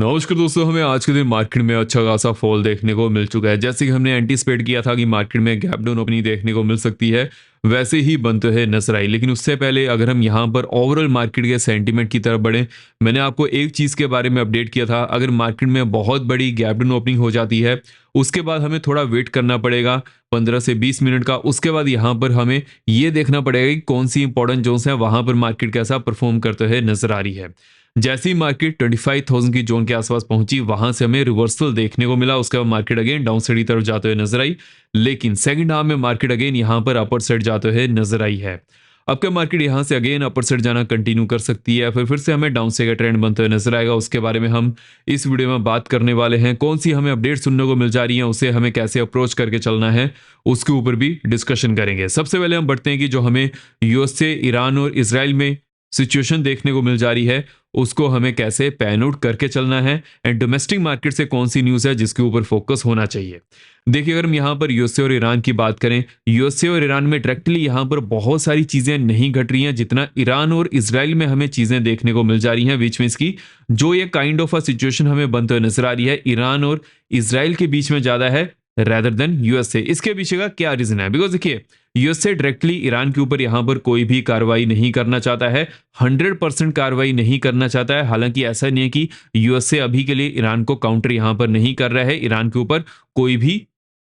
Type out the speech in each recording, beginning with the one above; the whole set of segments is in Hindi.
नमस्कार दोस्तों, हमें आज के दिन मार्केट में अच्छा खासा फॉल देखने को मिल चुका है। जैसे कि हमने एंटीसिपेट किया था कि मार्केट में गैप डाउन ओपनिंग देखने को मिल सकती है, वैसे ही बनते हुए नजर आई। लेकिन उससे पहले अगर हम यहाँ पर ओवरऑल मार्केट के सेंटीमेंट की तरफ बढ़ें, मैंने आपको एक चीज़ के बारे में अपडेट किया था। अगर मार्केट में बहुत बड़ी गैप डाउन ओपनिंग हो जाती है, उसके बाद हमें थोड़ा वेट करना पड़ेगा 15 से 20 मिनट का। उसके बाद यहाँ पर हमें ये देखना पड़ेगा कि कौन सी इंपॉर्टेंट जोन्स हैं, वहां पर मार्केट कैसा परफॉर्म करते हुए नजर आ रही है। जैसे ही मार्केट 25,000 की जोन के आसपास पहुंची, वहां से हमें रिवर्सल देखने को मिला। उसके बाद मार्केट अगेन डाउन साइड की तरफ जाते हुए नजर आई। लेकिन सेकंड हाफ में मार्केट अगेन यहां पर अपर साइड जाते हुए नजर आई है। अब क्या मार्केट यहां से अगेन अपर साइड जाना कंटिन्यू कर सकती है, फिर से हमें डाउन साइड का ट्रेंड बनते हुए नजर आएगा? उसके बारे में हम इस वीडियो में बात करने वाले हैं। कौन सी हमें अपडेट सुनने को मिल जा रही है, उसे हमें कैसे अप्रोच करके चलना है, उसके ऊपर भी डिस्कशन करेंगे। सबसे पहले हम बढ़ते हैं कि जो हमें यूएसए, ईरान और इसराइल में सिचुएशन देखने को मिल जा रही है, उसको हमें कैसे पैन आउट करके चलना है, एंड डोमेस्टिक मार्केट से कौन सी न्यूज़ है जिसके ऊपर फोकस होना चाहिए। देखिए, अगर हम यहाँ पर यूएसए और ईरान की बात करें, यूएसए और ईरान में डायरेक्टली यहाँ पर बहुत सारी चीज़ें नहीं घट रही हैं जितना ईरान और इजराइल में हमें चीज़ें देखने को मिल जा रही हैं। बीच में इसकी जो ये काइंड ऑफ अ सिचुएशन हमें बनते हुए नजर आ रही है, ईरान और इजराइल के बीच में ज़्यादा है रेदर देन यूएसए। इसके पीछे का क्या रीजन है? बिकॉज देखिए, यूएसए डायरेक्टली ईरान के ऊपर यहां पर कोई भी कार्रवाई नहीं करना चाहता है, 100% कार्रवाई नहीं करना चाहता है। हालांकि ऐसा नहीं है कि यूएसए अभी के लिए ईरान को काउंटर यहां पर नहीं कर रहा है, ईरान के ऊपर कोई भी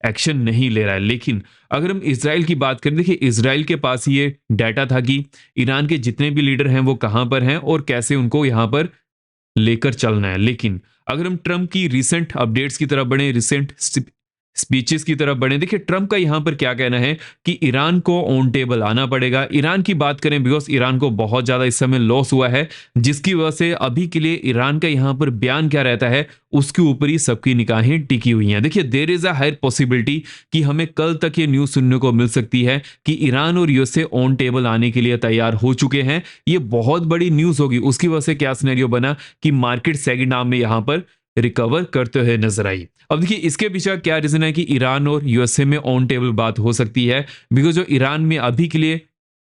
एक्शन नहीं ले रहा है। लेकिन अगर हम इसराइल की बात करें, देखिए इसराइल के पास ये डाटा था कि ईरान के जितने भी लीडर हैं वो कहां पर हैं और कैसे उनको यहां पर लेकर चलना है। लेकिन अगर हम ट्रंप की रिसेंट अपडेट्स की तरफ बढ़े, रिसेंट स्पीचेस की तरफ बढ़े, देखिए ट्रंप का यहां पर क्या कहना है कि ईरान को ऑन टेबल आना पड़ेगा। ईरान की बात करें, बिकॉज ईरान को बहुत ज्यादा इस समय लॉस हुआ है, जिसकी वजह से अभी के लिए ईरान का यहां पर बयान क्या रहता है, उसके ऊपर ही सबकी निगाहें टिकी हुई हैं। देखिए, there is a higher possibility कि हमें कल तक ये न्यूज सुनने को मिल सकती है कि ईरान और यूएसए ऑन टेबल आने के लिए तैयार हो चुके हैं। ये बहुत बड़ी न्यूज होगी। उसकी वजह से क्या सिनेरियो बना कि मार्केट सेकंड हाफ में यहां पर रिकवर करते हुए नजर आई। अब देखिए, इसके पीछे का क्या रीजन है कि ईरान और यूएसए में ऑन टेबल बात हो सकती है। बिकॉज जो ईरान में अभी के लिए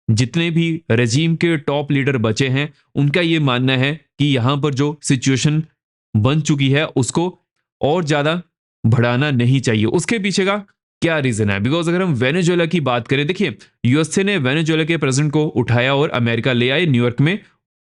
जितने भी रजीम के टॉप लीडर बचे हैं, उनका ये मानना है कि यहां पर जो सिचुएशन बन चुकी है उसको और ज्यादा बढ़ाना नहीं चाहिए। उसके पीछे का क्या रीजन है? बिकॉज अगर हम वेनेजुएला की बात करें, देखिए यूएसए ने वेनेजुएला के प्रेसिडेंट को उठाया और अमेरिका ले आए न्यूयॉर्क में।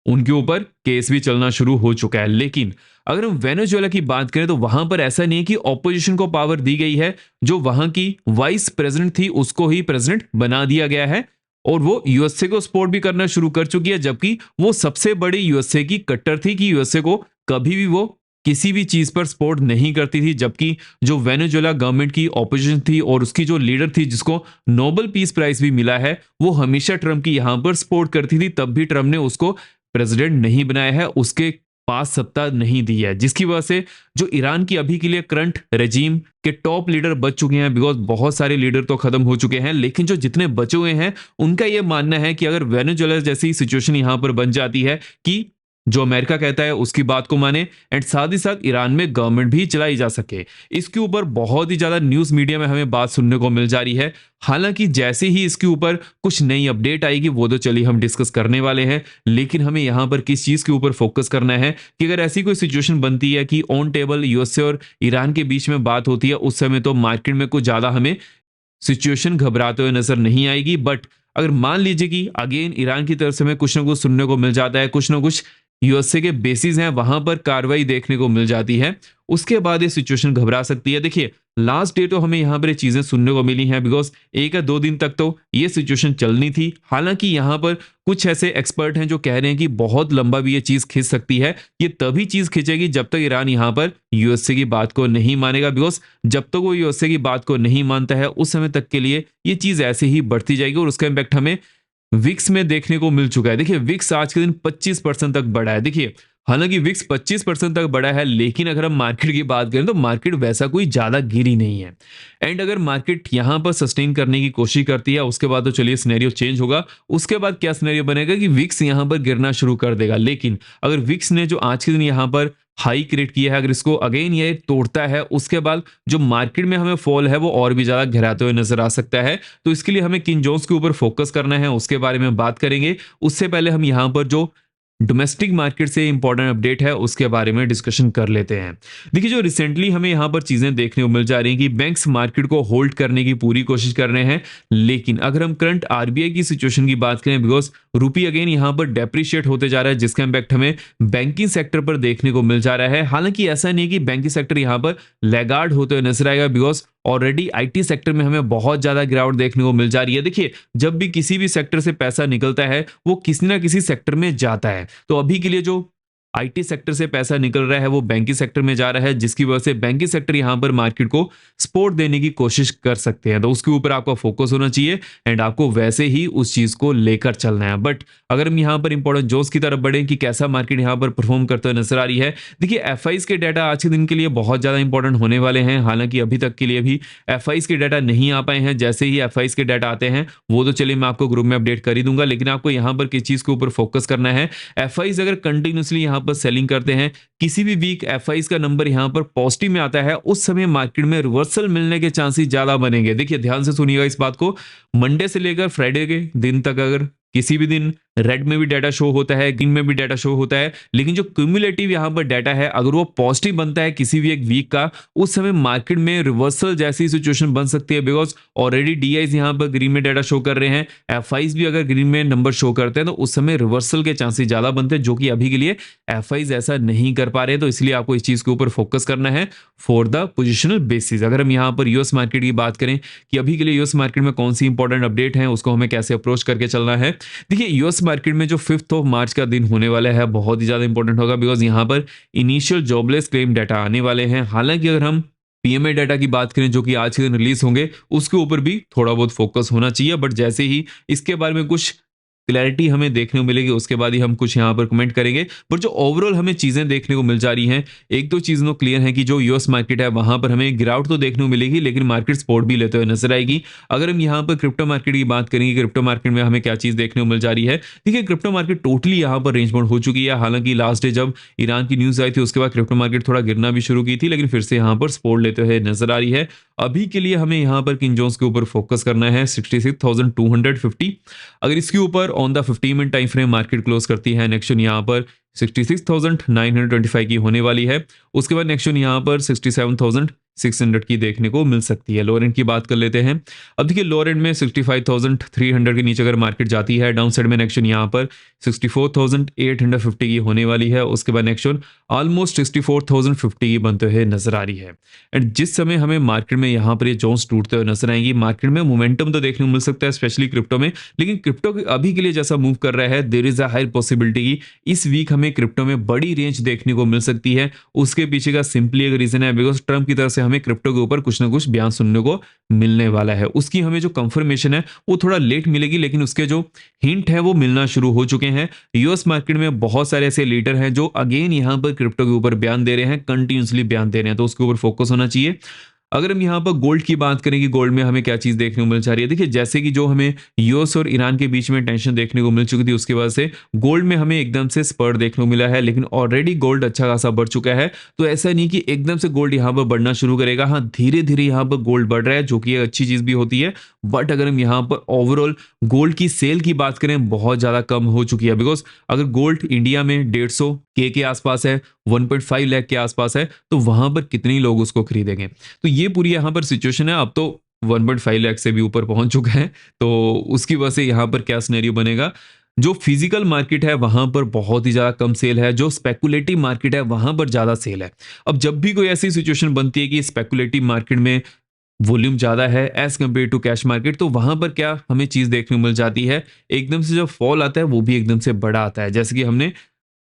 उनके ऊपर केस भी चलना शुरू हो चुका है। लेकिन अगर हम वेनेजुएला की बात करें तो वहां पर ऐसा नहीं है कि ऑपोजिशन को पावर दी गई है। जो वहां की वाइस प्रेसिडेंट थी उसको ही प्रेसिडेंट बना दिया गया है और वो यूएसए को सपोर्ट भी करना शुरू कर चुकी है, जबकि वो सबसे बड़ी यूएसए की कट्टर थी कि यूएसए को कभी भी वो किसी भी चीज पर सपोर्ट नहीं करती थी। जबकि जो वेनेजुएला गवर्नमेंट की ऑपोजिशन थी और उसकी जो लीडर थी जिसको नोबेल पीस प्राइज भी मिला है, वो हमेशा ट्रंप की यहां पर सपोर्ट करती थी। तब भी ट्रंप ने उसको प्रेसिडेंट नहीं बनाया है, उसके पास सत्ता नहीं दी है, जिसकी वजह से जो ईरान की अभी के लिए करंट रेजीम के टॉप लीडर बच चुके हैं। बिकॉज बहुत सारे लीडर तो खत्म हो चुके हैं, लेकिन जो जितने बचे हुए हैं उनका यह मानना है कि अगर वेनेजुएला जैसी सिचुएशन यहां पर बन जाती है कि जो अमेरिका कहता है उसकी बात को माने, एंड साथ ही साथ ईरान में गवर्नमेंट भी चलाई जा सके, इसके ऊपर बहुत ही ज्यादा न्यूज मीडिया में हमें बात सुनने को मिल जा रही है। हालांकि जैसे ही इसके ऊपर कुछ नई अपडेट आएगी वो तो चलिए हम डिस्कस करने वाले हैं। लेकिन हमें यहां पर किस चीज के ऊपर फोकस करना है कि अगर ऐसी कोई सिचुएशन बनती है कि ऑन टेबल यूएसए और ईरान के बीच में बात होती है, उस समय तो मार्केट में कुछ ज्यादा हमें सिचुएशन घबराते हुए नजर नहीं आएगी। बट अगर मान लीजिए कि अगेन ईरान की तरफ से हमें कुछ ना कुछ सुनने को मिल जाता है, कुछ ना कुछ यूएसए के बेसिस हैं वहां पर कार्रवाई देखने को मिल जाती है, उसके बाद ये सिचुएशन घबरा सकती है। देखिए, लास्ट डे तो हमें यहां पर ये चीजें सुनने को मिली हैं, बिकॉज 1 या 2 दिन तक तो ये सिचुएशन चलनी थी। हालांकि यहां पर कुछ ऐसे एक्सपर्ट हैं जो कह रहे हैं कि बहुत लंबा भी ये चीज खिंच सकती है। ये तभी चीज खिंचेगी जब तक ईरान यहां पर यूएसए की बात को नहीं मानेगा। बिकॉज जब तक वो यूएसए की बात को नहीं मानता है, उस समय तक के लिए ये चीज ऐसे ही बढ़ती जाएगी और उसका इंपैक्ट हमें विक्स में देखने को मिल चुका है। देखिए, विक्स आज के दिन 25% तक बढ़ा है। देखिए, हालांकि विक्स 25% तक बढ़ा है, लेकिन अगर हम मार्केट की बात करें तो मार्केट वैसा कोई ज्यादा गिरी नहीं है। एंड अगर मार्केट यहां पर सस्टेन करने की कोशिश करती है, उसके बाद तो चलिए सिनेरियो चेंज होगा। उसके बाद क्या सिनेरियो बनेगा कि विक्स यहां पर गिरना शुरू कर देगा। लेकिन अगर विक्स ने जो आज के दिन यहां पर हाई क्रिएट किया है, अगर इसको अगेन ये तोड़ता है, उसके बाद जो मार्केट में हमें फॉल है वो और भी ज्यादा गहराते हुए नजर आ सकता है। तो इसके लिए हमें किन जोन्स के ऊपर फोकस करना है उसके बारे में बात करेंगे। उससे पहले हम यहाँ पर जो डोमेस्टिक मार्केट से इंपॉर्टेंट अपडेट है उसके बारे में डिस्कशन कर लेते हैं। देखिए जो रिसेंटली हमें यहाँ पर चीजें देखने को मिल जा रही हैं कि बैंक्स मार्केट को होल्ड करने की पूरी कोशिश कर रहे हैं, लेकिन अगर हम करंट आरबीआई की सिचुएशन की बात करें, बिकॉज रूपी अगेन यहाँ पर डेप्रिशिएट होते जा रहा है, जिसका इम्पैक्ट हमें बैंकिंग सेक्टर पर देखने को मिल जा रहा है। हालांकि ऐसा नहीं है कि बैंकिंग सेक्टर यहाँ पर लैगार्ड होते हुए नजर आएगा, बिकॉज ऑलरेडी आईटी सेक्टर में हमें बहुत ज्यादा गिरावट देखने को मिल जा रही है। देखिए जब भी किसी भी सेक्टर से पैसा निकलता है वो किसी ना किसी सेक्टर में जाता है, तो अभी के लिए जो आईटी सेक्टर से पैसा निकल रहा है वो बैंकिंग सेक्टर में जा रहा है, जिसकी वजह से बैंकिंग सेक्टर यहां पर मार्केट को सपोर्ट देने की कोशिश कर सकते हैं। तो उसके ऊपर आपका फोकस होना चाहिए एंड आपको वैसे ही उस चीज को लेकर चलना है। बट अगर हम यहां पर इंपॉर्टेंट जोस की तरफ बढ़े कि कैसा मार्केट यहां पर परफॉर्म करते हुए नजर आ रही है, देखिए एफआईज के डाटा आज के दिन के लिए बहुत ज्यादा इंपॉर्टेंट होने वाले हैं। हालांकि अभी तक के लिए भी एफआईज के डाटा नहीं आ पाए हैं, जैसे ही एफआईज के डाटा आते हैं वो तो चलिए मैं आपको ग्रुप में अपडेट कर ही दूंगा, लेकिन आपको यहां पर किस चीज के ऊपर फोकस करना है। एफआईज अगर कंटिन्यूसली यहां पर सेलिंग करते हैं, किसी भी वीक एफआईज का नंबर यहां पर पॉजिटिव में आता है, उस समय मार्केट में रिवर्सल मिलने के चांसेस ज्यादा बनेंगे। देखिए ध्यान से सुनिएगा इस बात को, मंडे से लेकर फ्राइडे के दिन तक अगर किसी भी दिन रेड में भी डाटा शो होता है, ग्रीन में भी डाटा शो होता है, लेकिन जो क्यूमुलेटिव यहां पर डाटा है अगर वो पॉजिटिव बनता है किसी भी एक वीक का, उस समय मार्केट में रिवर्सल जैसी सिचुएशन बन सकती है। बिकॉज ऑलरेडी डीआईज यहां पर ग्रीन में डाटा शो कर रहे हैं, एफआईज भी अगर ग्रीन में नंबर शो करते हैं तो उस समय रिवर्सल के चांसेस ज्यादा बनते हैं, जो कि अभी के लिए एफआईज ऐसा नहीं कर पा रहे हैं। तो इसलिए आपको इस चीज के ऊपर फोकस करना है फॉर द पोजिशनल बेसिस। अगर हम यहाँ पर यूएस मार्केट की बात करें कि अभी के लिए यूएस मार्केट में कौन सी इंपॉर्टेंट अपडेट है, उसको हमें कैसे अप्रोच करके चलना है। देखिए यूएस मार्केट में जो 5 मार्च का दिन होने वाला है बहुत ही ज्यादा इंपॉर्टेंट होगा, बिकॉज यहाँ पर इनिशियल जॉबलेस क्लेम डाटा आने वाले हैं। हालांकि अगर हम पीएमए डाटा की बात करें जो कि आज के दिन रिलीज होंगे, उसके ऊपर भी थोड़ा बहुत फोकस होना चाहिए। बट जैसे ही इसके बारे में कुछ क्लैरिटी हमें देखने को मिलेगी उसके बाद ही हम कुछ यहाँ पर कमेंट करेंगे। पर जो ओवरऑल हमें चीजें देखने को मिल जा रही हैं, एक दो चीज तो क्लियर है कि जो यूएस मार्केट है वहां पर हमें गिरावट तो देखने को मिलेगी, लेकिन मार्केट सपोर्ट भी लेते हुए नजर आएगी। अगर हम यहाँ पर क्रिप्टो मार्केट की बात करेंगे, क्रिप्टो मार्केट में हमें क्या चीज देखने को मिल जा रही है। देखिए क्रिप्टो मार्केट टोटली यहाँ पर रेंज बाउंड हो चुकी है। हालांकि लास्ट डे जब ईरान की न्यूज आई थी उसके बाद क्रिप्टो मार्केट थोड़ा गिरना भी शुरू की थी, लेकिन फिर से यहाँ पर सपोर्ट लेते हुए नजर आ रही है। अभी के लिए हमें यहाँ पर किन जोन्स के ऊपर फोकस करना है 66,250। अगर इसके ऊपर on the 15 minute time frame market close करती है, नेक्स्ट यहाँ पर 66,925 की होने वाली है। उसके बाद नेक्स्ट यहाँ पर 67,600 की देखने को मिल सकती है। लोअर एंड की बात कर लेते हैं। अब देखिए लोअर एंड में 65,300 के नीचे अगर मार्केट जाती है, डाउन साइड में नेक्स्ट यहाँ पर 64,850 की होने वाली है। उसके बाद नेक्स्ट ऑलमोस्ट 64,050 की बनते हुए नजर आ रही है। एंड जिस समय हमें मार्केट में यहाँ पर ये जोन्स टूटते हुए नजर आएंगी, मार्केट में मोमेंटम तो देखने को मिल सकता है स्पेशली क्रिप्टो में, लेकिन क्रिप्टो अभी के लिए जैसा मूव कर रहा है there is a high possibility की इस वीक हमें क्रिप्टो में बड़ी रेंज देखने को मिल सकती है। उसके पीछे का सिंपली एक रीजन है, बिकॉज ट्रम्प की तरफ से हमें क्रिप्टो के ऊपर कुछ ना कुछ बयान सुनने को मिलने वाला है। उसकी हमें जो कंफर्मेशन है वो थोड़ा लेट मिलेगी, लेकिन उसके जो हिंट है वो मिलना शुरू हो चुके हैं। यूएस मार्केट में बहुत सारे ऐसे लीडर हैं जो अगेन यहाँ पर क्रिप्टो के ऊपर बयान दे रहे हैं, कंटिन्यूसली बयान दे रहे हैं, तो उसके ऊपर फोकस होना चाहिए। अगर हम यहाँ पर गोल्ड की बात करें कि गोल्ड में हमें क्या चीज देखने को मिल जा रही है, देखिए जैसे कि जो हमें यूएस और ईरान के बीच में टेंशन देखने को मिल चुकी थी, उसकी वजह से गोल्ड में हमें एकदम से स्पर्ट देखने को मिला है, लेकिन ऑलरेडी गोल्ड अच्छा खासा बढ़ चुका है। तो ऐसा नहीं कि एकदम से गोल्ड यहाँ पर बढ़ना शुरू करेगा, हाँ धीरे धीरे यहाँ पर गोल्ड बढ़ रहा है, जो कि एक अच्छी चीज भी होती है। बट अगर हम यहाँ पर ओवरऑल गोल्ड की सेल की बात करें, बहुत ज्यादा कम हो चुकी है। बिकॉज अगर गोल्ड इंडिया में 150 के आसपास है, 1.5 लाख के आसपास है, तो वहां पर कितने लोग उसको खरीदेंगे। तो ये पूरी यहाँ पर सिचुएशन है। अब तो 1.5 लाख से भी ऊपर पहुंच चुका है, तो उसकी वजह से यहाँ पर क्या सिनेरियो बनेगा। जो फिजिकल मार्केट है वहां पर बहुत ही ज्यादा कम सेल है, जो स्पेकुलेटिव मार्केट है वहां पर ज्यादा सेल है। अब जब भी कोई ऐसी सिचुएशन बनती है कि स्पेकुलेटिव मार्केट में वॉल्यूम ज्यादा है as compare to cash market, तो वहां पर क्या हमें चीज देखने को मिल जाती है, एकदम से जो फॉल आता है वो भी एकदम से बड़ा आता है, जैसे कि हमने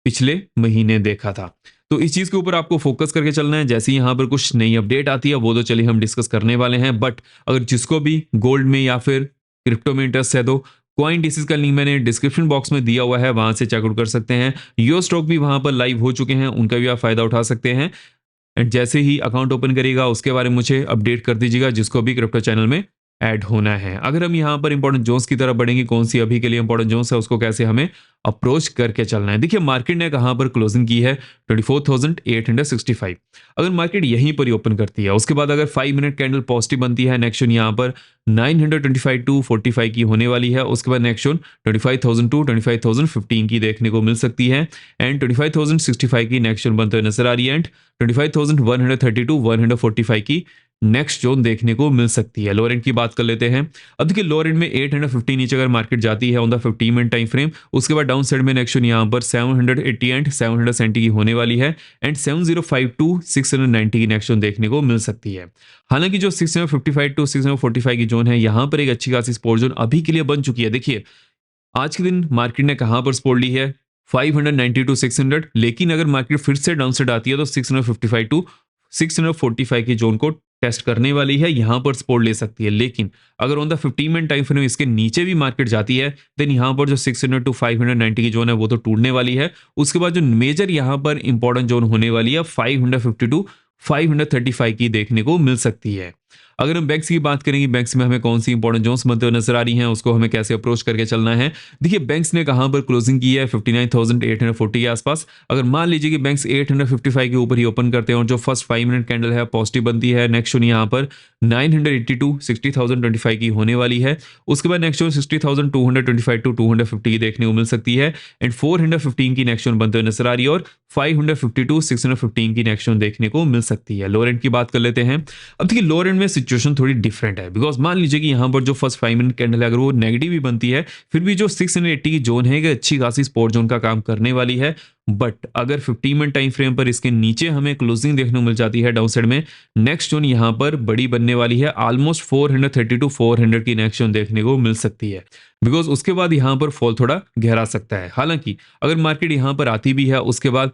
पिछले महीने देखा था। तो इस चीज के ऊपर आपको फोकस करके चलना है। जैसे यहाँ पर कुछ नई अपडेट आती है वो तो चलिए हम डिस्कस करने वाले हैं। बट अगर जिसको भी गोल्ड में या फिर क्रिप्टो में इंटरेस्ट है तो कॉइन डिसीज का लिंक मैंने डिस्क्रिप्शन बॉक्स में दिया हुआ है, वहां से चेकआउट कर सकते हैं। यो स्टॉक भी वहां पर लाइव हो चुके हैं, उनका भी आप फायदा उठा सकते हैं। एंड जैसे ही अकाउंट ओपन करिएगा उसके बारे में मुझे अपडेट कर दीजिएगा, जिसको भी क्रिप्टो चैनल में ऐड होना है। अगर हम यहाँ पर इंपॉर्टेंट जोन्स की तरफ बढ़ेंगे, कौन सी अभी के लिए इंपॉर्टेंट जोन्स है उसको कैसे हमें अप्रोच करके चलना है। देखिए मार्केट ने कहाँ पर क्लोजिंग की है 24,865। अगर मार्केट यहीं पर ही ओपन करती है, उसके बाद अगर 5 मिनट कैंडल पॉजिटिव बनती है, नेक्स्ट जोन यहाँ पर 925 टू 45 की होने वाली है। उसके बाद नेक्स्ट जोन 25,000 टू 25,015 की देखने को मिल सकती है एंड 25,065 की नेक्स्ट जोन बनते हुए नजर आ रही है एंड 25,130 टू 145 की नेक्स्ट जोन देखने को मिल सकती है। लोअर एंड की बात कर लेते हैं। अब देखिए लोअर एंड में 850 नीचे अगर मार्केट जाती है on the 15 minute time frame, उसके बाद डाउन साइड में नेक्स्ट जोन यहाँ पर 780 एंड 770 की होने वाली है एंड 705 टू 690 की नेक्स्ट जोन देखने को मिल सकती है। हालांकि जो 655 टू 645 की जोन है, यहाँ पर एक अच्छी खासी सपोर्ट जोन अभी के लिए बन चुकी है। देखिए आज के दिन मार्केट ने कहां पर सपोर्ट ली है 590 टू 600, लेकिन अगर मार्केट फिर से डाउन साइड आती है तो 655 टू 645 की जोन को टेस्ट करने वाली है, यहां पर सपोर्ट ले सकती है। लेकिन अगर on the 15 minute time frame इसके नीचे भी मार्केट जाती है देन यहां पर जो 600 टू 590 की जोन है वो तो टूटने वाली है। उसके बाद जो मेजर यहां पर इंपॉर्टेंट जोन होने वाली है 550 टू 535 की देखने को मिल सकती है। अगर हम बैंक्स की बात करेंगे, बैंक्स में हमें कौन सी इंपॉर्टेंट जोन्स बनते हुए नजर आ रही हैं, उसको हमें कैसे अप्रोच करके चलना है। देखिए बैंक्स ने कहां पर क्लोजिंग की है 59,840 के आसपास। अगर मान लीजिए कि बैंक्स 855 के ऊपर ही ओपन करते हैं और जो फर्स्ट 5 मिनट कैंडल है पॉजिटिव बनती है, नेक्स्ट जोन यहाँ पर 982 60,025 की होने वाली है। उसके बाद नेक्स्ट जोन 60,225 टू 250 की देखने को मिल सकती है एंड 415 की नेक्स्ट जोन बनते हुए नजर आ रही है और 550 टू 615 की नेक्स्ट जोन देखने को मिल सकती है। लोअर एंड की बात कर लेते हैं। अब देखिए लोअर एंड में सिचुएशन थोड़ी डिफरेंट है, बिकॉज मान लीजिए कि यहाँ पर जो फर्स्ट 5 मिनट कैंडल है अगर वो नेगेटिव भी बनती है, फिर भी जो 680 की जोन है एक अच्छी खासी सपोर्ट जोन का काम करने वाली है। बट अगर 15 मिनट टाइम फ्रेम पर इसके नीचे हमें क्लोजिंग देखने को मिल जाती है डाउन साइड में, नेक्स्ट जोन यहाँ पर बड़ी बनने वाली है, ऑलमोस्ट 430 टू 400 की नेक्स्ट जोन देखने को मिल सकती है, बिकॉज उसके बाद यहाँ पर फॉल थोड़ा गहरा सकता है। हालांकि अगर मार्केट यहाँ पर आती भी है, उसके बाद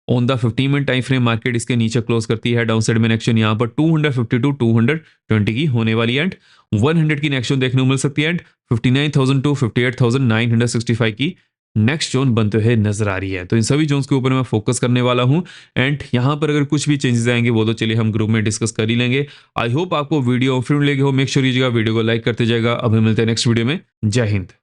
on the 15 minute time frame market इसके नीचे क्लोज करती है डाउन साइड में, नेक्स्ट यहाँ पर 250 टू 220 की होने वाली है एंड 100 की नेक्स्ट देखने को मिल सकती है एंड 59,000 टू 58,965 की नेक्स्ट जोन बनते हुए नजर आ रही है। तो इन सभी जोन्स के ऊपर मैं फोकस करने वाला हूं एंड यहां पर अगर कुछ भी चेंजेस आएंगे वो तो चलिए हम ग्रुप में डिस्कस कर ही लेंगे। आई होप आपको वीडियो फ्रेंड लगे हो, मेक श्योर कीजिएगा वीडियो को लाइक करते जाएगा। अब हम मिलते हैं नेक्स्ट वीडियो में। जय हिंद।